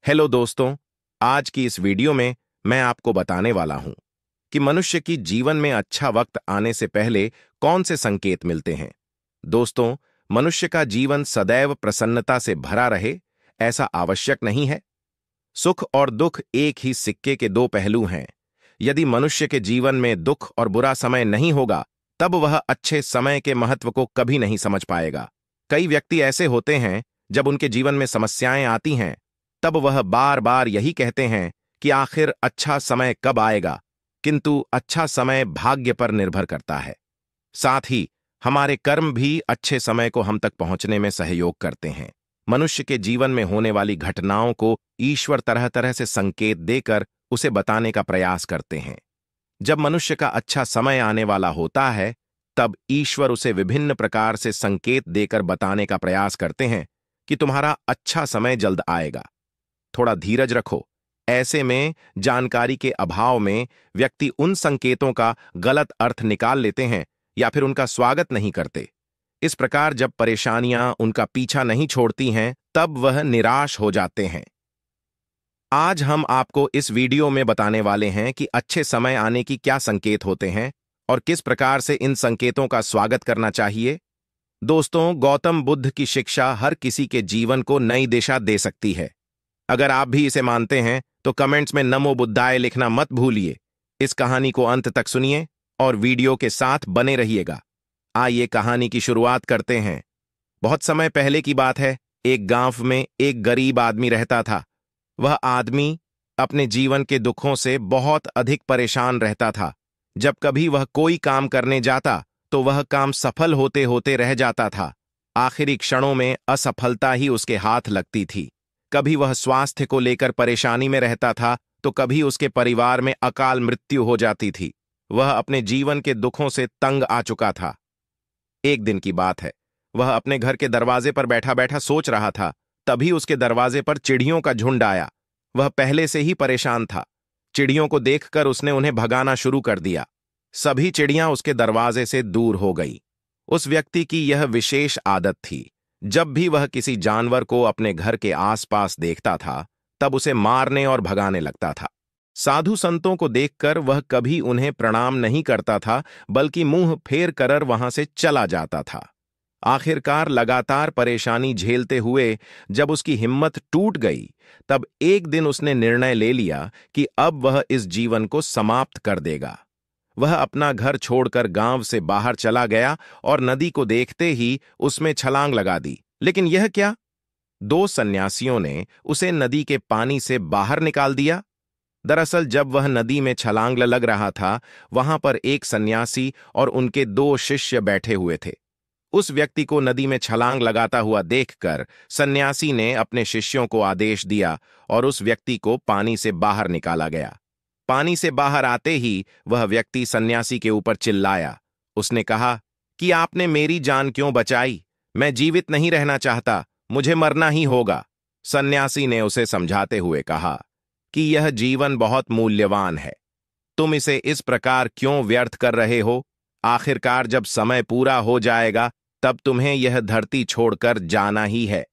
Hello दोस्तों। आज की इस वीडियो में मैं आपको बताने वाला हूं कि मनुष्य की जीवन में अच्छा वक्त आने से पहले कौन से संकेत मिलते हैं। दोस्तों, मनुष्य का जीवन सदैव प्रसन्नता से भरा रहे ऐसा आवश्यक नहीं है। सुख और दुख एक ही सिक्के के दो पहलू हैं। यदि मनुष्य के जीवन में दुख और बुरा समय नहीं होगा, तब वह अच्छे समय के महत्व को कभी नहीं समझ पाएगा। कई व्यक्ति ऐसे होते हैं, जब उनके जीवन में समस्याएं आती हैं, तब वह बार बार यही कहते हैं कि आखिर अच्छा समय कब आएगा, किंतु अच्छा समय भाग्य पर निर्भर करता है। साथ ही हमारे कर्म भी अच्छे समय को हम तक पहुंचने में सहयोग करते हैं। मनुष्य के जीवन में होने वाली घटनाओं को ईश्वर तरह तरह से संकेत देकर उसे बताने का प्रयास करते हैं। जब मनुष्य का अच्छा समय आने वाला होता है, तब ईश्वर उसे विभिन्न प्रकार से संकेत देकर बताने का प्रयास करते हैं कि तुम्हारा अच्छा समय जल्द आएगा। थोड़ा धीरज रखो। ऐसे में जानकारी के अभाव में व्यक्ति उन संकेतों का गलत अर्थ निकाल लेते हैं या फिर उनका स्वागत नहीं करते। इस प्रकार जब परेशानियां उनका पीछा नहीं छोड़ती हैं, तब वह निराश हो जाते हैं। आज हम आपको इस वीडियो में बताने वाले हैं कि अच्छे समय आने की क्या संकेत होते हैं और किस प्रकार से इन संकेतों का स्वागत करना चाहिए। दोस्तों, गौतम बुद्ध की शिक्षा हर किसी के जीवन को नई दिशा दे सकती है। अगर आप भी इसे मानते हैं तो कमेंट्स में नमो बुद्धाय लिखना मत भूलिए। इस कहानी को अंत तक सुनिए और वीडियो के साथ बने रहिएगा। आइए कहानी की शुरुआत करते हैं। बहुत समय पहले की बात है। एक गांव में एक गरीब आदमी रहता था। वह आदमी अपने जीवन के दुखों से बहुत अधिक परेशान रहता था। जब कभी वह कोई काम करने जाता तो वह काम सफल होते होते रह जाता था। आखिरी क्षणों में असफलता ही उसके हाथ लगती थी। कभी वह स्वास्थ्य को लेकर परेशानी में रहता था तो कभी उसके परिवार में अकाल मृत्यु हो जाती थी। वह अपने जीवन के दुखों से तंग आ चुका था। एक दिन की बात है। वह अपने घर के दरवाजे पर बैठा बैठा सोच रहा था। तभी उसके दरवाजे पर चिड़ियों का झुंड आया। वह पहले से ही परेशान था। चिड़ियों को देखकर उसने उन्हें भगाना शुरू कर दिया। सभी चिड़ियां उसके दरवाजे से दूर हो गई। उस व्यक्ति की यह विशेष आदत थी। जब भी वह किसी जानवर को अपने घर के आसपास देखता था, तब उसे मारने और भगाने लगता था। साधु संतों को देखकर वह कभी उन्हें प्रणाम नहीं करता था, बल्कि मुंह फेर कर वहां से चला जाता था। आखिरकार लगातार परेशानी झेलते हुए जब उसकी हिम्मत टूट गई, तब एक दिन उसने निर्णय ले लिया कि अब वह इस जीवन को समाप्त कर देगा। वह अपना घर छोड़कर गांव से बाहर चला गया और नदी को देखते ही उसमें छलांग लगा दी। लेकिन यह क्या? दो सन्यासियों ने उसे नदी के पानी से बाहर निकाल दिया। दरअसल जब वह नदी में छलांग लग रहा था, वहां पर एक सन्यासी और उनके दो शिष्य बैठे हुए थे। उस व्यक्ति को नदी में छलांग लगाता हुआ देखकर सन्यासी ने अपने शिष्यों को आदेश दिया और उस व्यक्ति को पानी से बाहर निकाला गया। पानी से बाहर आते ही वह व्यक्ति सन्यासी के ऊपर चिल्लाया। उसने कहा कि आपने मेरी जान क्यों बचाई? मैं जीवित नहीं रहना चाहता, मुझे मरना ही होगा। सन्यासी ने उसे समझाते हुए कहा कि यह जीवन बहुत मूल्यवान है। तुम इसे इस प्रकार क्यों व्यर्थ कर रहे हो? आखिरकार जब समय पूरा हो जाएगा, तब तुम्हें यह धरती छोड़कर जाना ही है।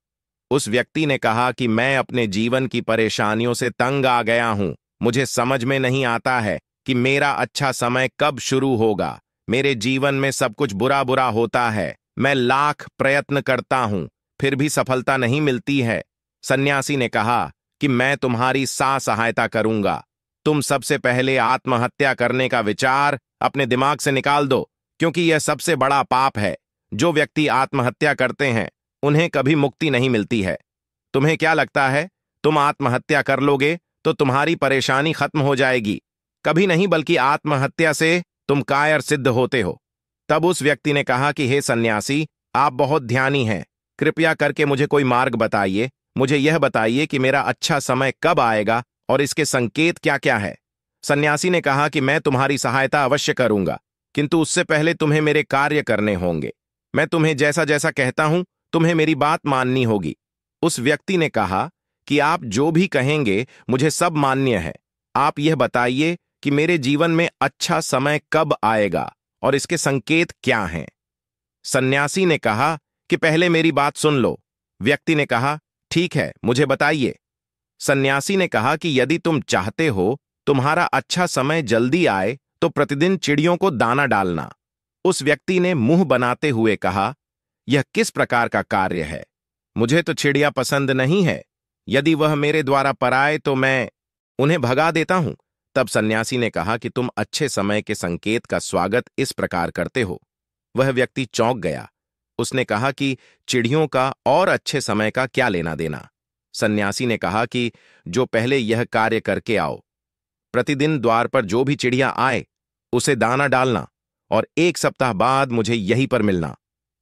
उस व्यक्ति ने कहा कि मैं अपने जीवन की परेशानियों से तंग आ गया हूं। मुझे समझ में नहीं आता है कि मेरा अच्छा समय कब शुरू होगा। मेरे जीवन में सब कुछ बुरा बुरा होता है। मैं लाख प्रयत्न करता हूं, फिर भी सफलता नहीं मिलती है। सन्यासी ने कहा कि मैं तुम्हारी सहायता करूंगा। तुम सबसे पहले आत्महत्या करने का विचार अपने दिमाग से निकाल दो, क्योंकि यह सबसे बड़ा पाप है। जो व्यक्ति आत्महत्या करते हैं, उन्हें कभी मुक्ति नहीं मिलती है। तुम्हें क्या लगता है, तुम आत्महत्या कर लोगे तो तुम्हारी परेशानी खत्म हो जाएगी? कभी नहीं, बल्कि आत्महत्या से तुम कायर सिद्ध होते हो। तब उस व्यक्ति ने कहा कि हे सन्यासी, आप बहुत ध्यानी हैं। कृपया करके मुझे कोई मार्ग बताइए। मुझे यह बताइए कि मेरा अच्छा समय कब आएगा और इसके संकेत क्या क्या है। सन्यासी ने कहा कि मैं तुम्हारी सहायता अवश्य करूंगा, किंतु उससे पहले तुम्हें मेरे कार्य करने होंगे। मैं तुम्हें जैसा जैसा कहता हूं, तुम्हें मेरी बात माननी होगी। उस व्यक्ति ने कहा कि आप जो भी कहेंगे मुझे सब मान्य है। आप यह बताइए कि मेरे जीवन में अच्छा समय कब आएगा और इसके संकेत क्या हैं। सन्यासी ने कहा कि पहले मेरी बात सुन लो। व्यक्ति ने कहा, ठीक है, मुझे बताइए। सन्यासी ने कहा कि यदि तुम चाहते हो तुम्हारा अच्छा समय जल्दी आए तो प्रतिदिन चिड़ियों को दाना डालना। उस व्यक्ति ने मुंह बनाते हुए कहा, यह किस प्रकार का कार्य है? मुझे तो चिड़िया पसंद नहीं है। यदि वह मेरे द्वारा पराए तो मैं उन्हें भगा देता हूं। तब सन्यासी ने कहा कि तुम अच्छे समय के संकेत का स्वागत इस प्रकार करते हो। वह व्यक्ति चौंक गया। उसने कहा कि चिड़ियों का और अच्छे समय का क्या लेना देना। सन्यासी ने कहा कि जो पहले यह कार्य करके आओ। प्रतिदिन द्वार पर जो भी चिड़िया आए उसे दाना डालना और 1 सप्ताह बाद मुझे यहीं पर मिलना।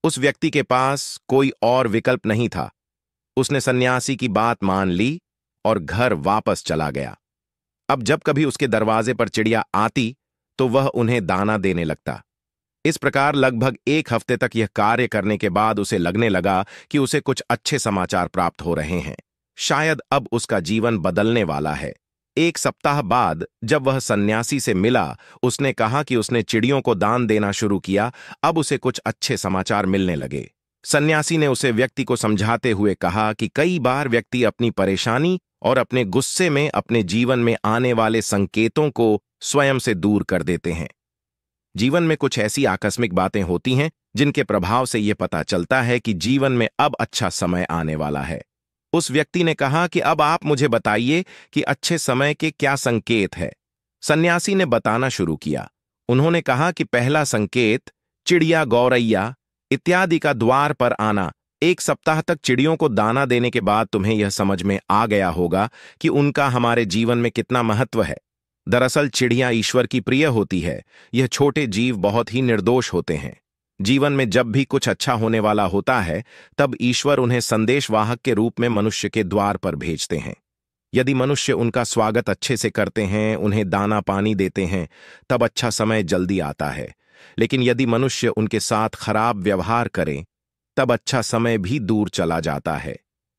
उस व्यक्ति के पास कोई और विकल्प नहीं था। उसने सन्यासी की बात मान ली और घर वापस चला गया। अब जब कभी उसके दरवाजे पर चिड़िया आती तो वह उन्हें दाना देने लगता। इस प्रकार लगभग 1 हफ्ते तक यह कार्य करने के बाद उसे लगने लगा कि उसे कुछ अच्छे समाचार प्राप्त हो रहे हैं। शायद अब उसका जीवन बदलने वाला है। 1 सप्ताह बाद जब वह सन्यासी से मिला, उसने कहा कि उसने चिड़ियों को दान देना शुरू किया। अब उसे कुछ अच्छे समाचार मिलने लगे। सन्यासी ने उसे व्यक्ति को समझाते हुए कहा कि कई बार व्यक्ति अपनी परेशानी और अपने गुस्से में अपने जीवन में आने वाले संकेतों को स्वयं से दूर कर देते हैं। जीवन में कुछ ऐसी आकस्मिक बातें होती हैं जिनके प्रभाव से यह पता चलता है कि जीवन में अब अच्छा समय आने वाला है। उस व्यक्ति ने कहा कि अब आप मुझे बताइए कि अच्छे समय के क्या संकेत है। सन्यासी ने बताना शुरू किया। उन्होंने कहा कि पहला संकेत चिड़िया, गौरैया इत्यादि का द्वार पर आना। 1 सप्ताह तक चिड़ियों को दाना देने के बाद तुम्हें यह समझ में आ गया होगा कि उनका हमारे जीवन में कितना महत्व है। दरअसल चिड़िया ईश्वर की प्रिय होती है। यह छोटे जीव बहुत ही निर्दोष होते हैं। जीवन में जब भी कुछ अच्छा होने वाला होता है तब ईश्वर उन्हें संदेशवाहक के रूप में मनुष्य के द्वार पर भेजते हैं। यदि मनुष्य उनका स्वागत अच्छे से करते हैं, उन्हें दाना पानी देते हैं, तब अच्छा समय जल्दी आता है। लेकिन यदि मनुष्य उनके साथ खराब व्यवहार करे तब अच्छा समय भी दूर चला जाता है।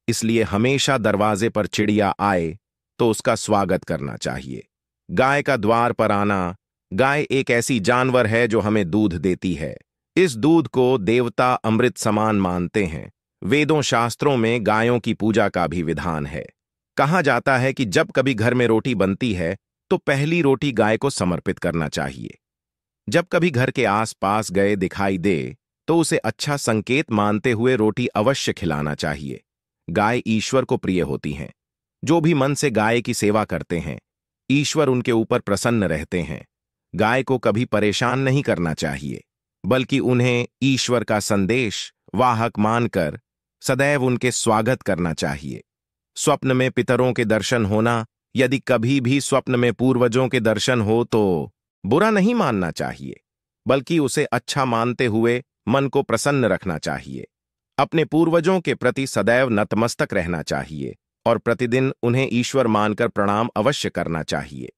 इसलिए हमेशा दरवाजे पर चिड़िया आए तो उसका स्वागत करना चाहिए। गाय का द्वार पर आना। गाय एक ऐसी जानवर है जो हमें दूध देती है। इस दूध को देवता अमृत समान मानते हैं। वेदों शास्त्रों में गायों की पूजा का भी विधान है। कहा जाता है कि जब कभी घर में रोटी बनती है तो पहली रोटी गाय को समर्पित करना चाहिए। जब कभी घर के आसपास गए दिखाई दे तो उसे अच्छा संकेत मानते हुए रोटी अवश्य खिलाना चाहिए। गाय ईश्वर को प्रिय होती हैं। जो भी मन से गाय की सेवा करते हैं, ईश्वर उनके ऊपर प्रसन्न रहते हैं। गाय को कभी परेशान नहीं करना चाहिए, बल्कि उन्हें ईश्वर का संदेश वाहक मानकर सदैव उनके स्वागत करना चाहिए। स्वप्न में पितरों के दर्शन होना। यदि कभी भी स्वप्न में पूर्वजों के दर्शन हो तो बुरा नहीं मानना चाहिए, बल्कि उसे अच्छा मानते हुए मन को प्रसन्न रखना चाहिए। अपने पूर्वजों के प्रति सदैव नतमस्तक रहना चाहिए और प्रतिदिन उन्हें ईश्वर मानकर प्रणाम अवश्य करना चाहिए।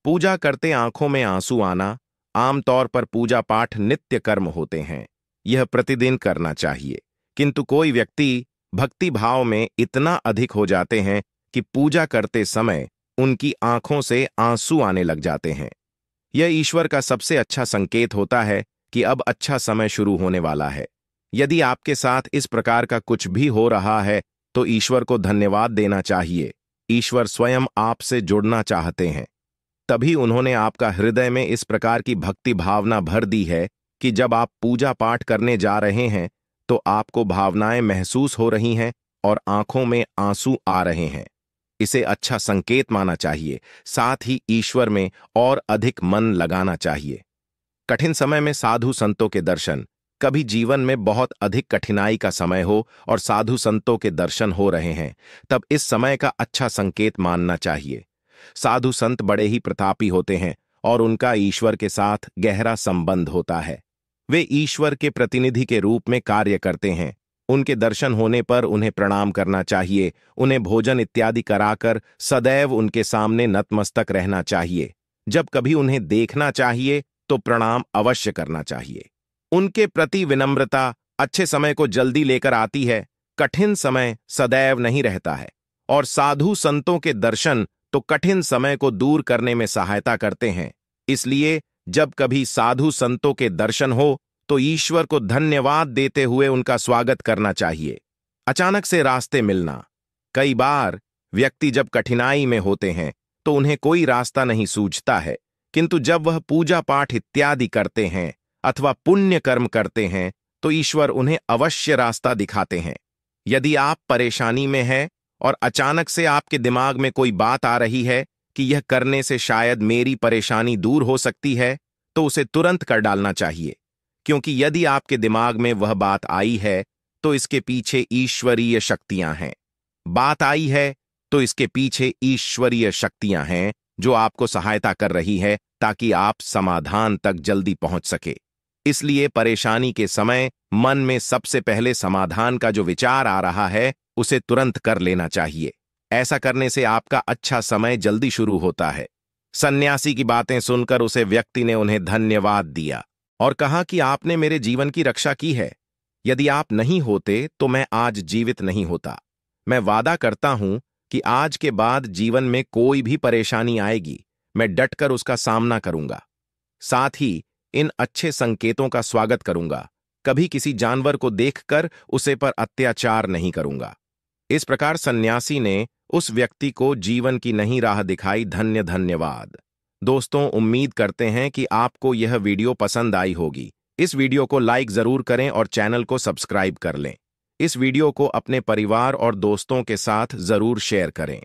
पूजा करते आंखों में आंसू आना। आमतौर पर पूजा पाठ नित्य कर्म होते हैं। यह प्रतिदिन करना चाहिए, किंतु कोई व्यक्ति भक्ति भाव में इतना अधिक हो जाते हैं कि पूजा करते समय उनकी आंखों से आंसू आने लग जाते हैं। यह ईश्वर का सबसे अच्छा संकेत होता है कि अब अच्छा समय शुरू होने वाला है। यदि आपके साथ इस प्रकार का कुछ भी हो रहा है तो ईश्वर को धन्यवाद देना चाहिए। ईश्वर स्वयं आपसे जुड़ना चाहते हैं। तभी उन्होंने आपका हृदय में इस प्रकार की भक्ति भावना भर दी है कि जब आप पूजा पाठ करने जा रहे हैं तो आपको भावनाएं महसूस हो रही हैं और आंखों में आंसू आ रहे हैं। इसे अच्छा संकेत माना चाहिए। साथ ही ईश्वर में और अधिक मन लगाना चाहिए। कठिन समय में साधु संतों के दर्शन। कभी जीवन में बहुत अधिक कठिनाई का समय हो और साधु संतों के दर्शन हो रहे हैं, तब इस समय का अच्छा संकेत मानना चाहिए। साधु संत बड़े ही प्रतापी होते हैं और उनका ईश्वर के साथ गहरा संबंध होता है। वे ईश्वर के प्रतिनिधि के रूप में कार्य करते हैं। उनके दर्शन होने पर उन्हें प्रणाम करना चाहिए। उन्हें भोजन इत्यादि कराकर सदैव उनके सामने नतमस्तक रहना चाहिए। जब कभी उन्हें देखना चाहिए तो प्रणाम अवश्य करना चाहिए। उनके प्रति विनम्रता अच्छे समय को जल्दी लेकर आती है। कठिन समय सदैव नहीं रहता है और साधु संतों के दर्शन तो कठिन समय को दूर करने में सहायता करते हैं। इसलिए जब कभी साधु संतों के दर्शन हो तो ईश्वर को धन्यवाद देते हुए उनका स्वागत करना चाहिए। अचानक से रास्ते मिलना। कई बार व्यक्ति जब कठिनाई में होते हैं तो उन्हें कोई रास्ता नहीं सूझता है, किंतु जब वह पूजा पाठ इत्यादि करते हैं अथवा पुण्य कर्म करते हैं तो ईश्वर उन्हें अवश्य रास्ता दिखाते हैं। यदि आप परेशानी में हैं और अचानक से आपके दिमाग में कोई बात आ रही है कि यह करने से शायद मेरी परेशानी दूर हो सकती है, तो उसे तुरंत कर डालना चाहिए, क्योंकि यदि आपके दिमाग में वह बात आई है तो इसके पीछे ईश्वरीय शक्तियां हैं। बात आई है तो इसके पीछे ईश्वरीय शक्तियां हैं जो आपको सहायता कर रही है ताकि आप समाधान तक जल्दी पहुंच सके। इसलिए परेशानी के समय मन में सबसे पहले समाधान का जो विचार आ रहा है उसे तुरंत कर लेना चाहिए। ऐसा करने से आपका अच्छा समय जल्दी शुरू होता है। सन्यासी की बातें सुनकर उसे व्यक्ति ने उन्हें धन्यवाद दिया और कहा कि आपने मेरे जीवन की रक्षा की है। यदि आप नहीं होते तो मैं आज जीवित नहीं होता। मैं वादा करता हूं कि आज के बाद जीवन में कोई भी परेशानी आएगी, मैं डटकर उसका सामना करूंगा। साथ ही इन अच्छे संकेतों का स्वागत करूंगा। कभी किसी जानवर को देखकर उसे पर अत्याचार नहीं करूंगा। इस प्रकार सन्यासी ने उस व्यक्ति को जीवन की नई राह दिखाई। धन्यवाद। दोस्तों, उम्मीद करते हैं कि आपको यह वीडियो पसंद आई होगी। इस वीडियो को लाइक जरूर करें और चैनल को सब्सक्राइब कर लें। इस वीडियो को अपने परिवार और दोस्तों के साथ जरूर शेयर करें।